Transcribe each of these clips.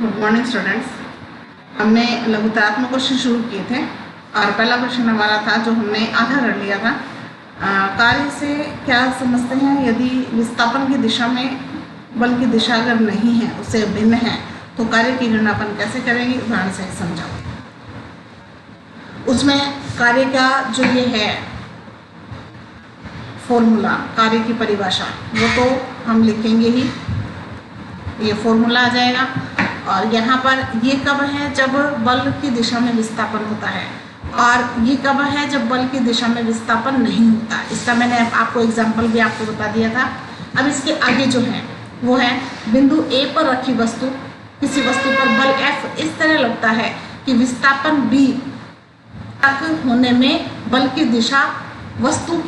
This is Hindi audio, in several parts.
Good morning students. हमने लघुतात्मक क्वेश्चन शुरू किए थे और पहला क्वेश्चन हमारा था जो हमने आधा कर लिया था। कार्य से क्या समझते हैं? यदि विस्थापन की दिशा में बल की दिशा अगर नहीं है, उससे भिन्न है, तो कार्य की गणना अपन कैसे करेंगे? उदाहरण से समझाओ। उसमें कार्य का जो ये है फॉर्मूला, कार्य की परिभाषा, वो तो हम लिखेंगे ही, ये फॉर्मूला आ जाएगा। और यहाँ पर ये कब है? जब बल की दिशा में विस्थापन होता है, और ये कब है? जब बल की दिशा में विस्थापन नहीं होता। इसका मैंने आपको एग्जाम्पल भी आपको बता दिया था। अब इसके आगे जो है वो है बिंदु ए पर रखी वस्तु, किसी वस्तु पर बल F इस तरह लगता है कि विस्थापन B तक होने में बल की दिशा वस्तु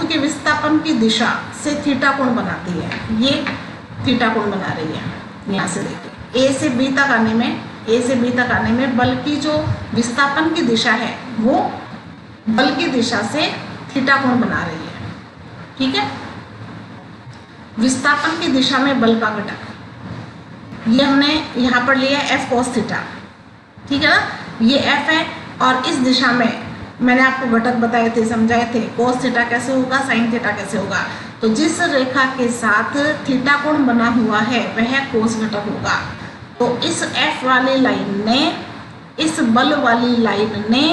के विस्थापन की दिशा से थीटा कोण बनाती है। ये थीटा कोण बना रही है। यहाँ से देखिए, ए से बी तक आने में बल की जो विस्थापन की दिशा है वो बल की दिशा से थीटा कोण बना रही है। ठीक है, विस्थापन की दिशा में बल का घटक, ये हमने यहाँ पर लिया F cos थीटा। ठीक है ना, ये F है और इस दिशा में मैंने आपको घटक बताए थे, समझाए थे। cos थीटा कैसे होगा, sin थीटा कैसे होगा। तो जिस रेखा के साथ थीटा कोण बना हुआ है वह cos घटक होगा। तो इस F वाली लाइन ने, इस बल वाली लाइन ने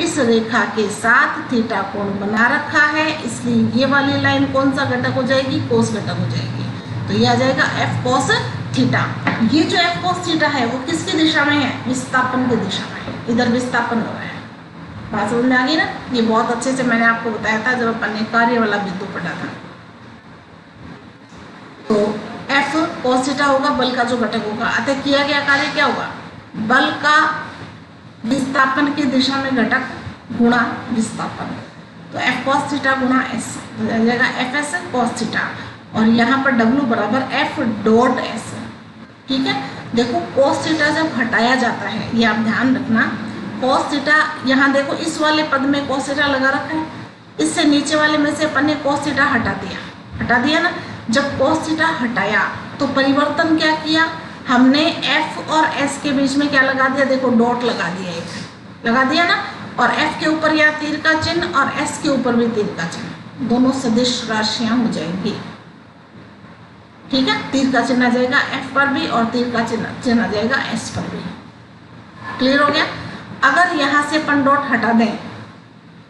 इस रेखा के साथ थीटा कोण बना रखा है, इसलिए ये वाली लाइन कौन सा घटक हो जाएगी? cos घटक हो जाएगी। तो ये आ जाएगा F cos थीटा। ये जो F cos थीटा है वो किसकी दिशा में है? विस्थापन की दिशा में है। इधर विस्थापन हो रहा है। बात समझ में आ गई ना? ये बहुत अच्छे से मैंने आपको बताया था जब अपन ने कार्य वाला बिंदु पढ़ा था। तो F cos थीटा होगा बल का जो घटक होगा। अतः किया गया कार्य क्या होगा? बल का विस्थापन की दिशा में घटक गुणा विस्थापन। तो F cos थीटा गुणा S हो जाएगा Fs cos थीटा, और यहाँ पर W बराबर F डॉट S। ठीक है, देखो cos थीटा जब हटाया जाता है, ये आप ध्यान रखना, cos थीटा यहाँ देखो इस वाले पद में cos थीटा लगा रखा है, इससे नीचे वाले में से अपन ने cos थीटा हटा दिया ना। जब cos थीटा हटाया तो परिवर्तन क्या किया हमने? F और S के बीच में क्या लगा दिया? देखो डॉट लगा दिया, एक लगा दिया ना। और F के ऊपर या तीर का चिन्ह और S के ऊपर भी तीर का चिन्ह, दोनों सदिश राशियां हो जाएंगी। ठीक है, तीर का चिन्ह आ जाएगा F पर भी और तीर का चिन्ह आ जाएगा S पर भी। क्लियर हो गया? अगर यहाँ से अपन डॉट हटा दें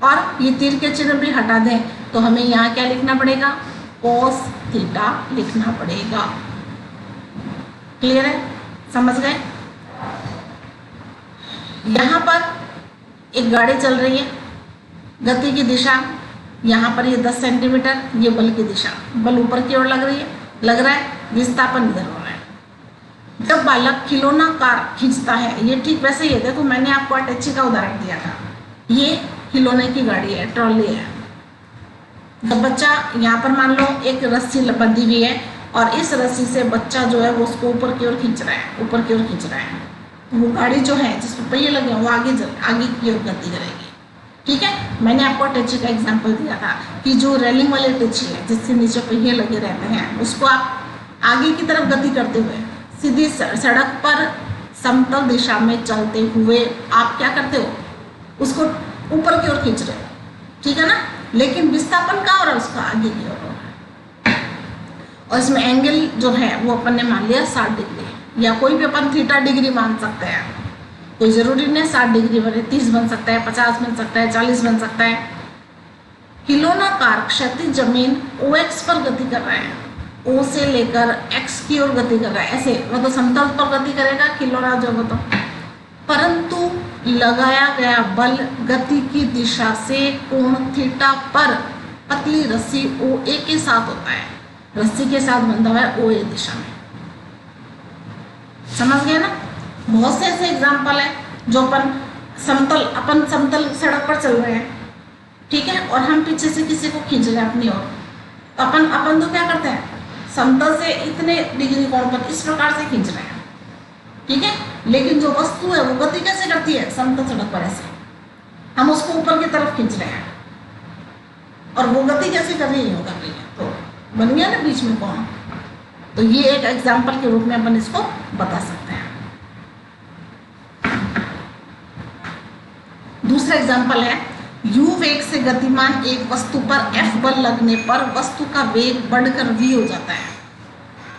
और ये तीर के चिन्ह भी हटा दें तो हमें यहाँ क्या लिखना पड़ेगा? cos थीटा लिखना पड़ेगा। क्लियर है? समझ गए? यहाँ पर एक गाड़ी चल रही है, गति की दिशा यहाँ पर ये 10 सेंटीमीटर, ये बल की दिशा, बल ऊपर की ओर लग रहा है, विस्थापन इधर हो रहा है। जब बालक खिलौना कार खींचता है, ये ठीक वैसे ही है। देखो मैंने आपको अटैची का उदाहरण दिया था, ये खिलौने की गाड़ी है, ट्रॉली है। जब बच्चा यहाँ पर मान लो एक रस्सी बंधी हुई है और इस रस्सी से बच्चा जो है वो उसको ऊपर की ओर खींच रहा है, वो गाड़ी जो है जिसमें पहिए लगे हैं वो आगे की ओर गति करेगी। ठीक है, मैंने आपको अटैची का एग्जांपल दिया था कि जो रेलिंग वाली अटैची है जिससे नीचे पहिए लगे रहते हैं, उसको आप आगे की तरफ गति करते हुए सीधी सड़क पर समतल दिशा में चलते हुए आप क्या करते हो? उसको ऊपर की ओर खींच रहे हो। ठीक है ना, लेकिन विस्थापन कहाँ हो रहा है? उसका आगे की ओर हो रहा है। और इसमें एंगल जो है वो अपन ने मान लिया 60 डिग्री, या कोई भी अपन थीटा डिग्री मान सकते हैं। कोई जरूरी नहीं 60 डिग्री बने, 30 बन सकता है, 50 बन सकता है, 40 बन सकता है। खिलौना कार क्षैतिज जमीन OX पर गति कर रहा है, O से लेकर X की ओर गति कर रहा है। ऐसे वो तो समतल पर गति करेगा खिलौना जो वो तो, परंतु लगाया गया बल गति की दिशा से कोण थीटा पर पतली रस्सी OA के साथ होता है, रस्सी के साथ बंधा हुआ है OA दिशा में। समझ गए ना? बहुत से ऐसे एग्जाम्पल है जो अपन समतल सड़क पर चल रहे हैं, ठीक है, और हम पीछे से किसी को खींच रहे हैं अपनी ओर, तो अपन तो क्या करते हैं? समतल से इतने डिग्री कोण पर इस प्रकार से खींच रहे हैं। ठीक है, लेकिन जो वस्तु है वो गति कैसे करती है? समतल सड़क पर ऐसे हम उसको ऊपर की तरफ खींच रहे हैं, और वो गति कैसे कर रही है? तो बन गया ना बीच में कोण। तो ये एक एग्जाम्पल के रूप में अपन इसको बता सकते हैं। दूसरा एग्जाम्पल है, u वेग से गतिमान एक वस्तु पर F बल लगने पर वस्तु का वेग बढ़कर v हो जाता है।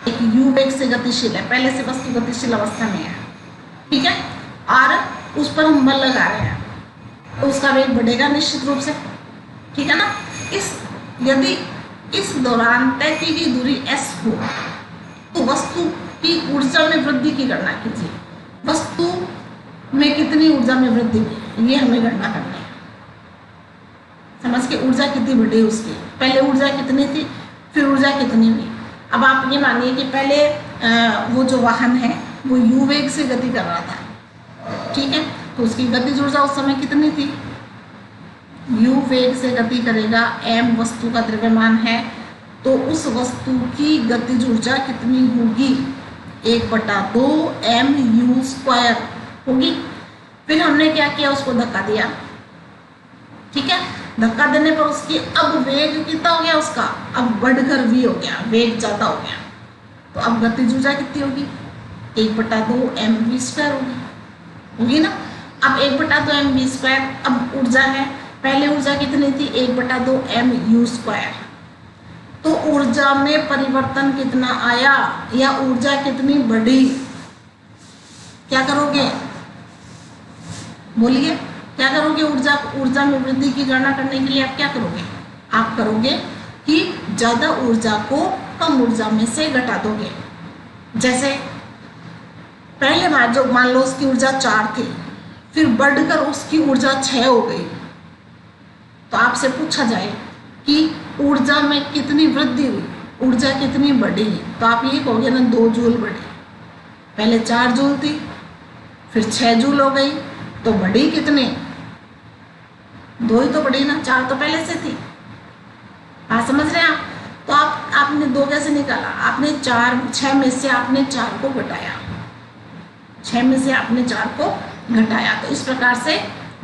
एक u वेग से गतिशील है, पहले से वस्तु गतिशील अवस्था में है, ठीक है, और उस पर हम बल लगा रहे हैं तो उसका वेग बढ़ेगा निश्चित रूप से, ठीक है ना। यदि इस दौरान तय की गई दूरी s हो तो वस्तु की ऊर्जा में वृद्धि की गणना कीजिए। वस्तु में कितनी ऊर्जा में वृद्धि हुई ये हमें गणना करनी है। समझ के ऊर्जा कितनी बढ़ी उसकी, पहले ऊर्जा कितनी थी फिर ऊर्जा कितनी हुई। अब आप ये मानिए कि पहले वो जो वाहन है वो u वेग से गति कर रहा था, ठीक है, तो उसकी गतिज ऊर्जा उस समय कितनी थी, u वेग से गति करेगा, m वस्तु का द्रव्यमान है, तो उस वस्तु की गतिज ऊर्जा कितनी होगी, 1/2 mu² होगी। फिर हमने क्या किया, उसको धक्का दिया, ठीक है, धक्का देने पर उसकी अब वेग कितना हो गया, उसका अब बढ़कर v हो गया, वेग ज्यादा हो गया, तो अब गतिज ऊर्जा कितनी होगी, 1/2 mv² होगी ना। अब 1/2 mv², अब ऊर्जा है, पहले ऊर्जा कितनी थी, 1/2 mu², तो ऊर्जा में परिवर्तन कितना आया या ऊर्जा कितनी बढ़ी, क्या करोगे, बोलिए क्या करोगे, ऊर्जा में वृद्धि की गणना करने के लिए आप क्या करोगे, आप करोगे कि ज्यादा ऊर्जा को कम ऊर्जा में से घटा दोगे। जैसे पहले बार जो मान लो उसकी ऊर्जा 4 थी, फिर बढ़कर उसकी ऊर्जा 6 हो गई, तो आपसे पूछा जाए कि ऊर्जा में कितनी वृद्धि हुई, ऊर्जा कितनी बढ़ी, तो आप ये कहोगे ना 2 जूल बढ़ी। पहले 4 जूल थी, फिर 6 जूल हो गई, तो बढ़ी कितने, 2 ही तो बढ़ी ना, 4 तो पहले से थी। हाँ समझ रहे हैं आप। तो आपने 2 कैसे निकाला, आपने 6 में से आपने 4 को घटाया, 6 में से आपने 4 को घटाया, तो इस प्रकार से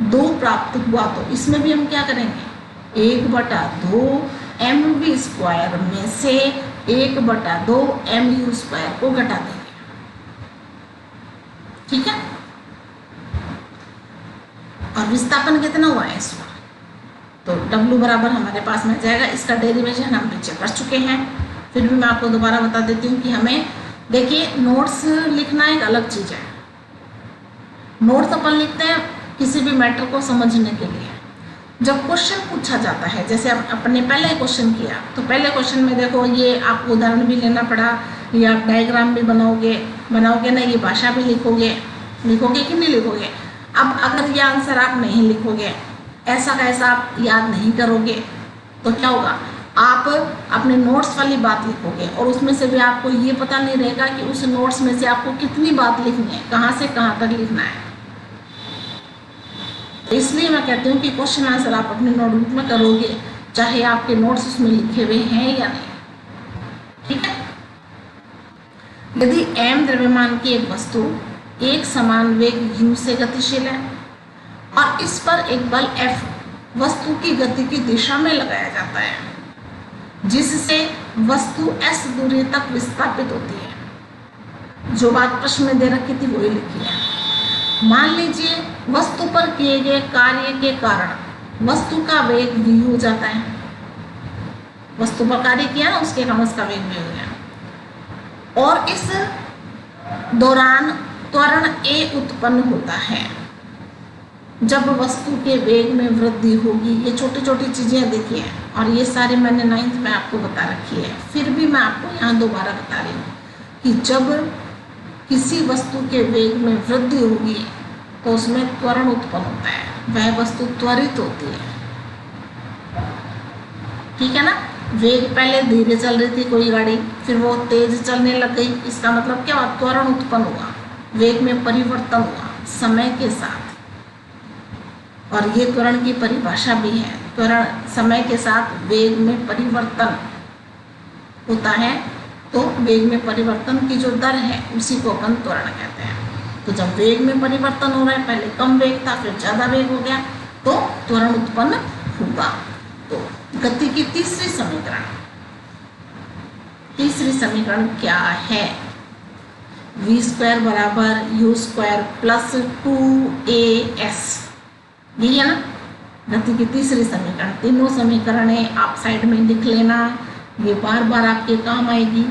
2 प्राप्त हुआ। तो इसमें भी हम क्या करेंगे, 1/2 mv² में से 1/2 mu² को घटा देंगे, ठीक है। और विस्थापन कितना हुआ है इसका, तो W बराबर हमारे पास में जाएगा, इसका डेरिवेशन हम पीछे कर चुके हैं, फिर भी मैं आपको दोबारा बता देती हूँ कि हमें देखिए नोट्स लिखना एक अलग चीज़ है। नोट्स अपन लिखते हैं किसी भी मैटर को समझने के लिए। जब क्वेश्चन पूछा जाता है, जैसे अपने पहले क्वेश्चन किया, तो पहले क्वेश्चन में देखो ये आपको उदाहरण भी लेना पड़ा, ये आप डायग्राम भी बनाओगे ना, ये भाषा भी लिखोगे कि नहीं लिखोगे। अब अगर ये आंसर आप नहीं लिखोगे, ऐसा कैसा आप याद नहीं करोगे, तो क्या होगा, आप अपने नोट्स वाली बात लिखोगे और उसमें से भी आपको ये पता नहीं रहेगा कि उस नोट्स में से आपको कितनी बात लिखनी है, कहाँ से कहाँ तक लिखना है। इसलिए मैं कहती हूँ कि क्वेश्चन आंसर आप अपने नोटबुक में करोगे, चाहे आपके नोट्स उसमें लिखे हुए हैं या नहीं, ठीक है। यदि m द्रव्यमान की एक वस्तु एक समान वेग u से गतिशील है और इस पर एक बल F वस्तु की गति की दिशा में लगाया जाता है, जिससे वस्तु s दूरी तक विस्थापित होती है। जो बात प्रश्न में दे रखी थी वही लिखी है। मान लीजिए वस्तु पर किए गए कार्य के कारण वस्तु का वेग v हो जाता है, वस्तु पर कार्य किया ना, उसके कारण उसका वेग v हो गया, और इस दौरान त्वरण a उत्पन्न होता है जब वस्तु के वेग में वृद्धि होगी। ये छोटी छोटी चीजें देखिए, और ये सारे मैंने 9th में आपको बता रखी है, फिर भी मैं आपको यहाँ दोबारा बता रही हूँ कि जब किसी वस्तु के वेग में वृद्धि होगी तो उसमें त्वरण उत्पन्न होता है, वह वस्तु त्वरित होती है, ठीक है ना। वेग पहले धीरे चल रही थी कोई गाड़ी, फिर वो तेज चलने लग गई, इसका मतलब क्या हुआ, त्वरण उत्पन्न हुआ, वेग में परिवर्तन हुआ समय के साथ। और ये त्वरण की परिभाषा भी है, त्वरण समय के साथ वेग में परिवर्तन होता है, तो वेग में परिवर्तन की जो दर है उसी को अपन त्वरण कहते हैं। तो जब वेग में परिवर्तन हो रहा है, पहले कम वेग था फिर ज़्यादा वेग हो गया, तो त्वरण उत्पन्न होगा। तो गति की तीसरी समीकरण क्या है, v² बराबर u² प्लस 2as। यही है ना गति की तीसरी समीकरण। तीनों समीकरणें आप साइड में लिख लेना, ये बार बार आपके काम आएगी।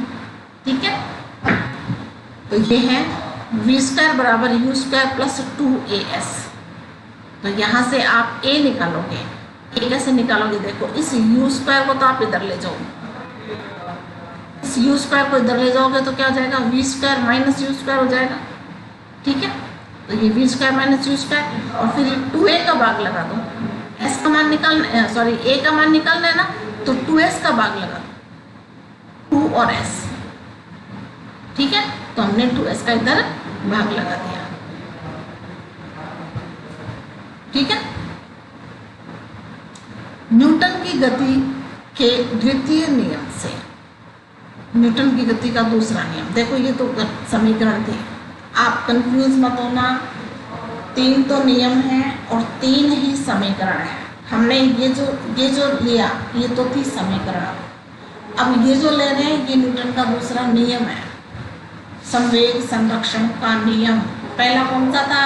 ठीक है, तो ये है v² बराबर u² प्लस 2as। तो यहाँ से आप a निकालोगे। a कैसे निकालोगे? देखो इस u² को तो आप इधर ले जाओ, इस u² को इधर ले जाओगे तो क्या हो जाएगा? v² माइनस u² हो जाएगा। ठीक है, तो ये v² माइनस u² और फिर 2a का भाग लगा दो। s का मान निकालना, सॉरी a का मान निकालना है ना, तो 2s का भाग लगा दो, 2 और s। ठीक है, तो हमने 2s का इधर भाग लगा दिया। ठीक है, न्यूटन की गति के द्वितीय नियम से न्यूटन की गति का दूसरा नियम। देखो ये तो समीकरण थे, आप कंफ्यूज मत होना। 3 तो नियम है और 3 ही समीकरण है। हमने ये जो लिया ये तो थी समीकरण। अब ये जो ले रहे हैं ये न्यूटन का दूसरा नियम है, संवेग संरक्षण का नियम। पहला कौन सा था?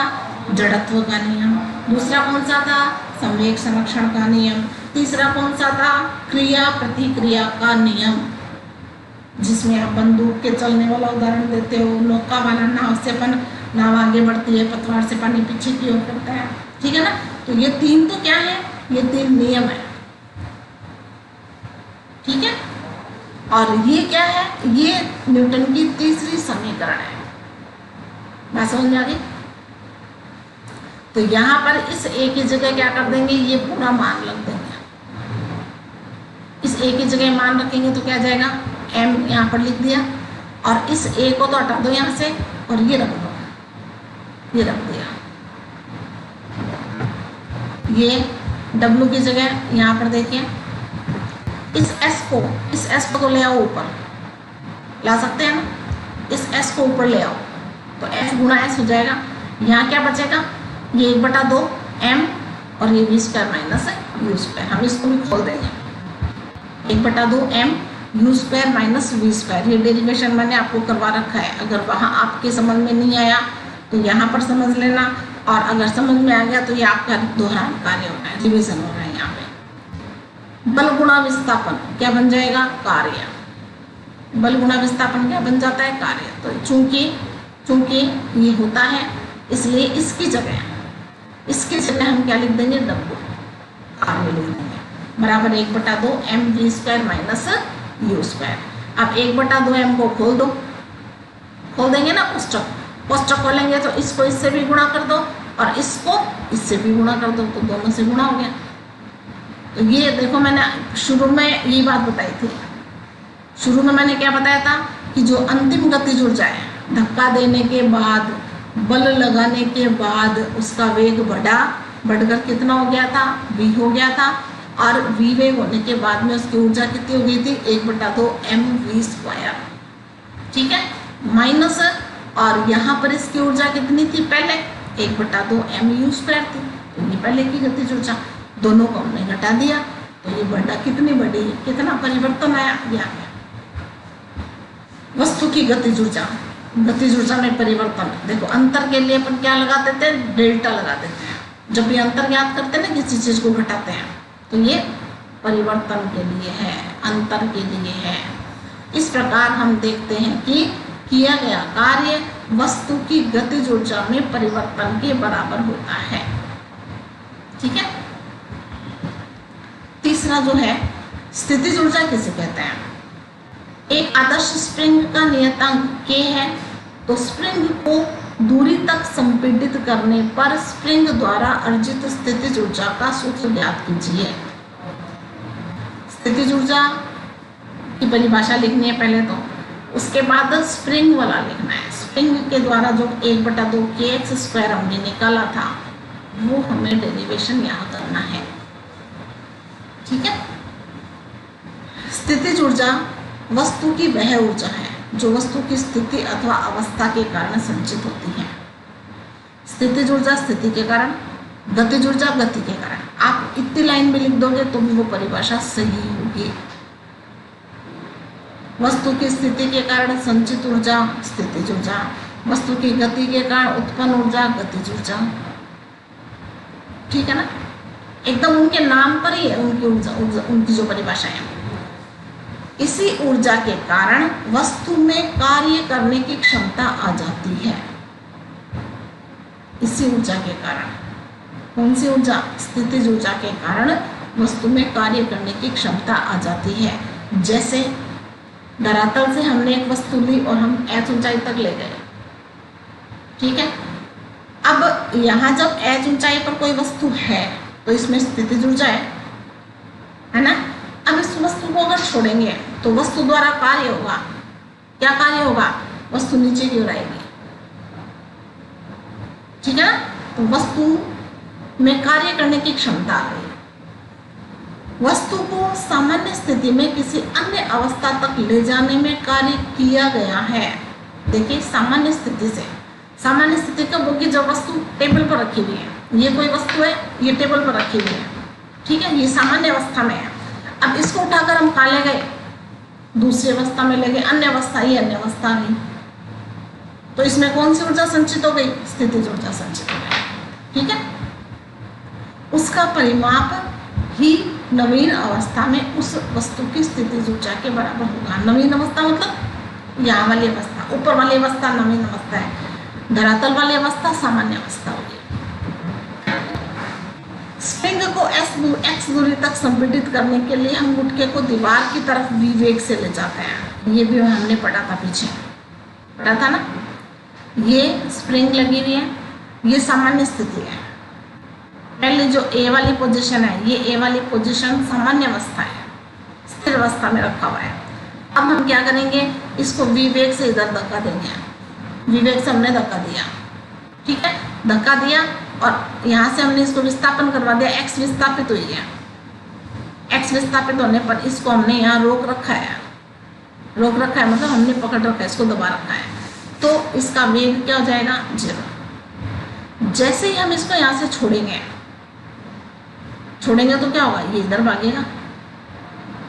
जड़त्व का नियम। दूसरा कौन सा था? संवेग संरक्षण का नियम। तीसरा कौन सा था? क्रिया प्रतिक्रिया का नियम, जिसमें आप बंदूक के चलने वाला उदाहरण देते हो, नौका वाला नाव आगे बढ़ती है, पतवार से पानी पीछे की ओर करता है। ठीक है ना, तो ये 3 तो क्या है? ये 3 नियम है। ठीक है, और ये क्या है? ये न्यूटन की तीसरी समीकरण है। बात समझ में आ गई? तो यहाँ पर इस a की जगह क्या कर देंगे? ये पूरा मान रख देंगे। इस a की जगह मान रखेंगे तो क्या जाएगा? m यहाँ पर लिख दिया और इस a को तो हटा दो यहाँ से और ये रख दो, ये रख दिया। ये w की जगह यहाँ पर देखिए, इस s को तो ले आओ ऊपर, ला सकते हैं ना? इस s को ऊपर ले आओ तो f गुणा s हो जाएगा। यहाँ क्या बचेगा? ये 1/2 m और ये v² माइनस u²। हम इसको भी खोल देंगे, 1/2 m u² माइनस v²। ये डेरिवेशन मैंने आपको करवा रखा है। अगर वहाँ आपके समझ में नहीं आया तो यहाँ पर समझ लेना, और अगर समझ में आ गया तो ये आपका दोहरान कार्य हो रहा है, रिविजन हो रहा है। यहाँ पे बल गुणा विस्थापन क्या बन जाएगा? कार्य। बल गुणा विस्थापन क्या बन जाता है? कार्य। तो चूंकि ये होता है इसलिए इसकी जगह हम क्या लिख देंगे? w कार्य लिख देंगे, बराबर 1/2 m v² माइनस u²। अब 1/2 m को खोल देंगे ना, कोष्टक खोलेंगे तो इसको इससे भी गुणा कर दो और इसको इससे भी गुणा कर दो, तो दोनों से गुणा हो गया। तो ये देखो मैंने शुरू में यही बात बताई थी। शुरू में मैंने क्या बताया था कि जो अंतिम गतिज ऊर्जा है, धक्का देने के बाद, बल लगाने के बाद उसका वेग बढ़कर कितना हो गया था? v हो गया था, और v वेग होने के बाद में उसकी ऊर्जा कितनी हो गई थी? 1/2 mv²। ठीक है, माइनस, और यहाँ पर इसकी ऊर्जा कितनी थी? पहले 1/2 mu² थी, तो ये पहले की गतिज ऊर्जा। दोनों को हमने घटा दिया तो ये कितनी बढ़ी, कितना परिवर्तन आया? ये आ गया। वस्तु की गतिज ऊर्जा में परिवर्तन। देखो अंतर के लिए अपन क्या लगा देते हैं? डेल्टा लगा देते हैं। जब भी अंतर ज्ञात करते हैं ना, किसी चीज को घटाते हैं, तो ये परिवर्तन के लिए है, अंतर के लिए है। इस प्रकार हम देखते हैं कि किया गया कार्य वस्तु की गतिज ऊर्जा में परिवर्तन के बराबर होता है। ठीक है, तीसरा जो है स्थितिज ऊर्जा किसे कहते हैं? एक आदर्श स्प्रिंग का नियतांक k है, तो स्प्रिंग को दूरी तक संपीड़ित करने पर स्प्रिंग द्वारा अर्जित स्थितिज ऊर्जा का सूत्र ज्ञात कीजिए। स्थितिज ऊर्जा की परिभाषा लिखनी है पहले, तो उसके बाद स्प्रिंग वाला लिखना है। स्प्रिंग के द्वारा जो 1/2 kx² हमने निकाला था वो हमें डेरिवेशन यहाँ करना है। ठीक है, स्थितिज ऊर्जा वस्तु की वह ऊर्जा है जो वस्तु की स्थिति अथवा अवस्था के कारण संचित होती है। स्थितिज ऊर्जा स्थिति के कारण, गतिज ऊर्जा गति के कारण। आप इतनी लाइन में लिख दोगे तो भी वो परिभाषा सही होगी। वस्तु की स्थिति के कारण संचित ऊर्जा स्थितिज ऊर्जा, वस्तु की गति के कारण उत्पन्न ऊर्जा गतिज ऊर्जा। ठीक है ना, एकदम उनके नाम पर ही है उनकी ऊर्जा, उनकी जो परिभाषा है। इसी ऊर्जा के कारण वस्तु में कार्य करने की क्षमता आ जाती है। इसी ऊर्जा के कारण, कौन सी ऊर्जा? स्थितिज ऊर्जा के कारण वस्तु में कार्य करने की क्षमता आ जाती है। जैसे धरातल से हमने एक वस्तु ली और हम h ऊंचाई तक ले गए, ठीक है। अब यहाँ जब h ऊंचाई पर कोई वस्तु है तो इसमें स्थितिज ऊर्जा है ना। अब इस वस्तु को अगर छोड़ेंगे तो वस्तु द्वारा कार्य होगा, क्या कार्य होगा? वस्तु नीचे की ओर आएगी, ठीक है ना। तो वस्तु में कार्य करने की क्षमता आ गई। वस्तु को सामान्य स्थिति में किसी अन्य अवस्था तक ले जाने में कार्य किया गया है। देखिए, सामान्य स्थिति से, सामान्य स्थिति कब होगी? जब वस्तु टेबल पर रखी हुई है। ये कोई वस्तु है, ये टेबल पर रखी हुई है, ठीक है, ये सामान्य अवस्था में है। अब इसको उठाकर हम कहाँ ले गए? दूसरी अवस्था में ले गए, अन्य अवस्था, ये अन्य अवस्था आ गई। तो इसमें कौन सी ऊर्जा संचित हो गई? स्थितिज ऊर्जा संचित हो गई, ठीक है। उसका परिमाप ही नवीन अवस्था में उस वस्तु की स्थितिज ऊर्जा के बराबर होगा। नवीन अवस्था मतलब यहाँ वाली अवस्था, ऊपर वाली अवस्था नवीन अवस्था है, धरातल वाली अवस्था सामान्य अवस्था होगी। स्प्रिंग को x दूरी तक संपीड़ित करने के लिए हम गुटके को दीवार की तरफ v वेग से ले जाते हैं। ये भी हमने पढ़ा था, पीछे पढ़ा था ना। ये स्प्रिंग लगी हुई है, ये सामान्य स्थिति है। पहले जो a वाली पोजीशन है, ये a वाली पोजीशन सामान्य अवस्था है, स्थिर अवस्था में रखा हुआ है। अब हम क्या करेंगे? इसको v वेग से इधर धक्का देंगे। v वेग से हमने धक्का दिया, ठीक है, धक्का दिया और यहाँ से हमने इसको विस्थापन करवा दिया। x विस्थापित हुई है, x विस्थापित होने पर इसको हमने यहाँ रोक रखा है। रोक रखा है मतलब हमने पकड़ रखा है, इसको दबा रखा है। तो इसका वेग क्या हो जाएगा? 0। जैसे ही हम इसको यहाँ से छोड़ेंगे तो क्या होगा? ये इधर भागेगा,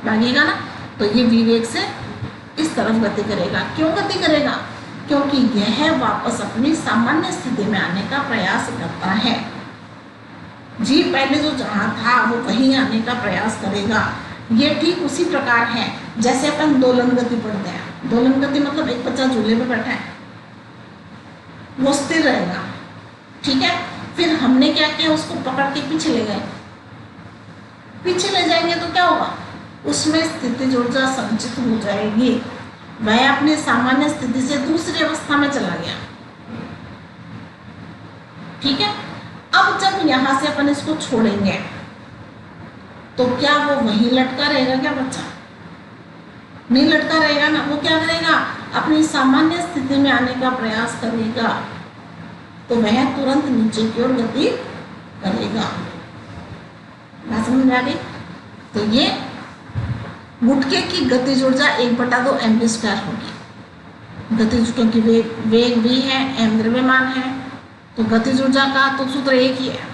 भागेगा ना। तो ये v वेग से इस तरफ गति करेगा। क्यों गति करेगा? क्योंकि यह वापस अपनी सामान्य स्थिति में आने का प्रयास करता है। जी पहले जो जहाँ था वो वहीं आने का प्रयास करेगा। ये ठीक उसी प्रकार है जैसे अपन दोलन गति पढ़ते हैं। दोलन गति मतलब एक बच्चा झूले पे बैठा है, वो स्थिर रहेगा, ठीक है। फिर हमने क्या किया? उसको पकड़ के पीछे ले गए। पीछे ले जाएंगे तो क्या होगा? उसमें स्थितिज ऊर्जा संचित हो जाएगी। वह अपनी सामान्य स्थिति से दूसरी अवस्था में चला गया, ठीक है। अब जब यहां से अपन इसको छोड़ेंगे तो क्या वो वहीं लटका रहेगा? क्या बच्चा नहीं लटका रहेगा ना। वो क्या करेगा? अपनी सामान्य स्थिति में आने का प्रयास करेगा। तो वह तुरंत नीचे की ओर गति करेगा। बात समझ में आ गई? तो ये गुटके की गतिज ऊर्जा 1/2 mv² होगी। गतिज, क्योंकि वेग भी है, m द्रव्यमान है, तो गतिज ऊर्जा का तो सूत्र एक ही है।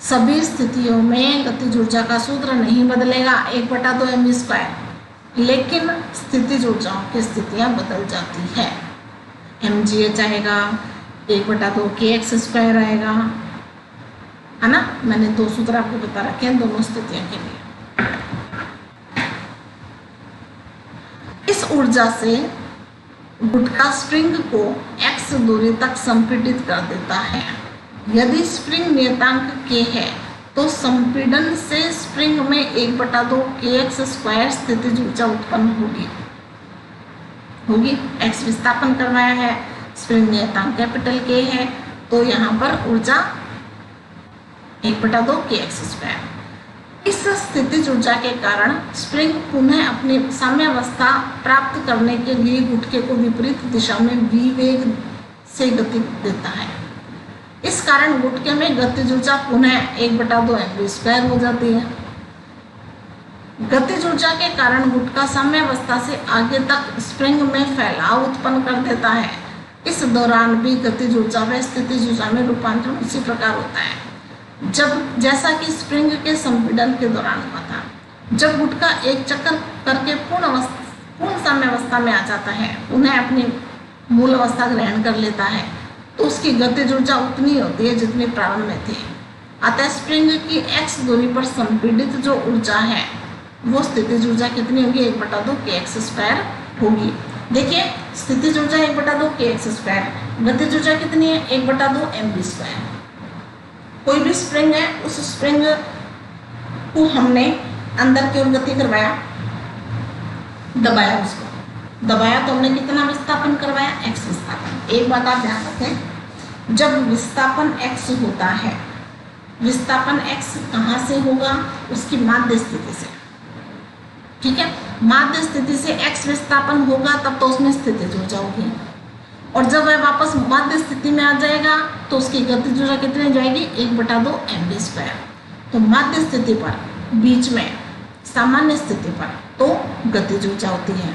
सभी स्थितियों में गतिज ऊर्जा का सूत्र नहीं बदलेगा, 1/2 mv², लेकिन स्थितिज ऊर्जाओं की स्थितियां बदल जाती है। mgh आएगा, 1/2 kx² आएगा, है ना। मैंने दो सूत्र आपको बता रखे हैं दोनों स्थितियों के लिए। इस ऊर्जा से गुटका स्प्रिंग को x दूरी तक संपीड़ित कर देता है। यदि स्प्रिंग नियतांक k है तो संपीड़न से स्प्रिंग में 1/2 kx² स्थितिज ऊर्जा उत्पन्न होगी। x विस्थापन करवाया है, स्प्रिंग नियतांक कैपिटल K है, तो यहाँ पर ऊर्जा 1/2 kx²। इस स्थितिज ऊर्जा के कारण स्प्रिंग पुनः अपनी साम्यावस्था प्राप्त करने के लिए गुटके को विपरीत दिशा में v वेग से गति देता है। इस कारण गुटके में गतिज ऊर्जा पुनः 1/2 mv² हो जाती है। गतिज ऊर्जा के कारण गुटका साम्यावस्था से आगे तक स्प्रिंग में फैलाव उत्पन्न कर देता है। इस दौरान भी गतिज ऊर्जा व स्थितिज ऊर्जा में रूपांतरण उसी प्रकार होता है जैसा कि स्प्रिंग के संपीड़न के दौरान हुआ था। जब गुटका एक चक्कर करके पूर्ण साम्यावस्था में आ जाता है, उन्हें अपनी मूल अवस्था ग्रहण कर लेता है, तो उसकी गतिज ऊर्जा उतनी होती है जितनी प्रारंभ में थी। अतः स्प्रिंग की x दूरी पर संपीड़ित जो ऊर्जा है वो स्थितिज ऊर्जा कितनी होगी, 1/2 kx² होगी। देखिए स्थितिज ऊर्जा 1/2 kx², गतिज ऊर्जा कितनी है, 1/2 mv²। कोई भी स्प्रिंग है, उस स्प्रिंग को हमने अंदर की ओर गति करवाया, दबाया, उसको दबाया तो हमने कितना विस्थापन करवाया, x विस्थापन। एक बात आप ध्यान रखें, जब विस्थापन x होता है, विस्थापन x कहाँ से होगा, उसकी माध्य स्थिति से, ठीक है। माध्य स्थिति से x विस्थापन होगा तब तो उसमें स्थितिज ऊर्जा होगी, और जब वह वापस माध्य स्थिति में आ जाएगा तो उसकी गतिज ऊर्जा कितनी हो जाएगी, 1/2 mv²। तो माध्य स्थिति पर, बीच में सामान्य स्थिति पर तो गतिज ऊर्जा होती है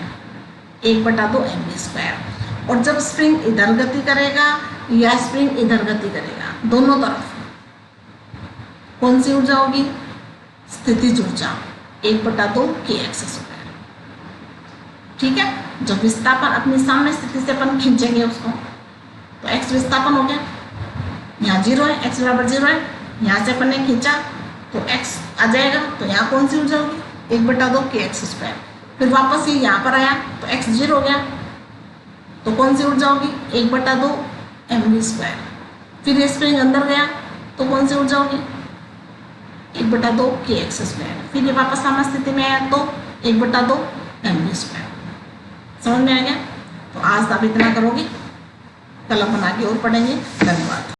1/2 mv²। और जब स्प्रिंग इधर गति करेगा या स्प्रिंग इधर गति करेगा, दोनों तरफ कौन सी ऊर्जा होगी, स्थितिज ऊर्जा 1/2 kx²। ठीक है। जब विस्थापन अपनी सामान्य स्थिति से अपन खींचेंगे उसको, तो x विस्थापन हो गया, यहाँ 0 है, x बराबर 0 है, यहाँ से अपन ने खींचा तो x आ जाएगा, तो यहाँ कौन सी ऊर्जा होगी, 1/2 kx²। फिर वापस ये यहाँ पर आया तो x 0 हो गया, तो कौन सी ऊर्जा होगी, 1/2 mv²। फिर ये स्प्रिंग अंदर गया तो कौन सी ऊर्जा होगी, 1/2 kx²। फिर ये वापस सामान्य स्थिति में आया तो 1/2 mv²। समझ में आ गया। तो आज आप इतना करोगे, कल अपन आगे और पढ़ेंगे। धन्यवाद।